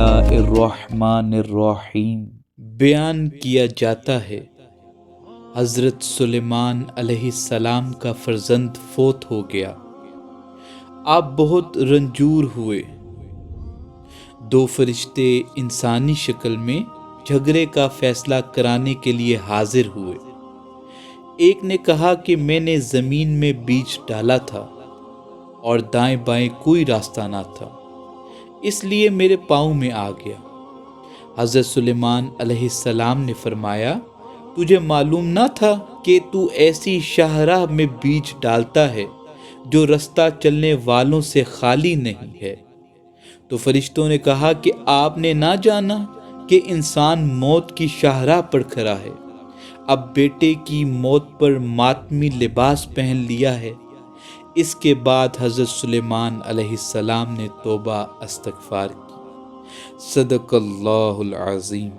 اللہ الرحمن الرحیم۔ بیان کیا جاتا ہے حضرت سلیمان علیہ السلام کا فرزند فوت ہو گیا۔ آپ بہت رنجور ہوئے۔ دو فرشتے انسانی شکل میں جھگڑے کا فیصلہ کرانے کے لیے حاضر ہوئے۔ ایک نے کہا کہ میں نے زمین میں بیج ڈالا تھا اور دائیں بائیں کوئی راستہ نہ تھا، اس لیے میرے پاؤں میں آ گیا۔ حضرت سلیمان علیہ السلام نے فرمایا، تجھے معلوم نہ تھا کہ تو ایسی شاہراہ میں بیج ڈالتا ہے جو رستہ چلنے والوں سے خالی نہیں ہے۔ تو فرشتوں نے کہا کہ آپ نے نہ جانا کہ انسان موت کی شاہراہ پر کھڑا ہے، اب بیٹے کی موت پر ماتمی لباس پہن لیا ہے۔ اس کے بعد حضرت سلیمان علیہ السلام نے توبہ استغفار کی۔ صدق اللہ العظیم۔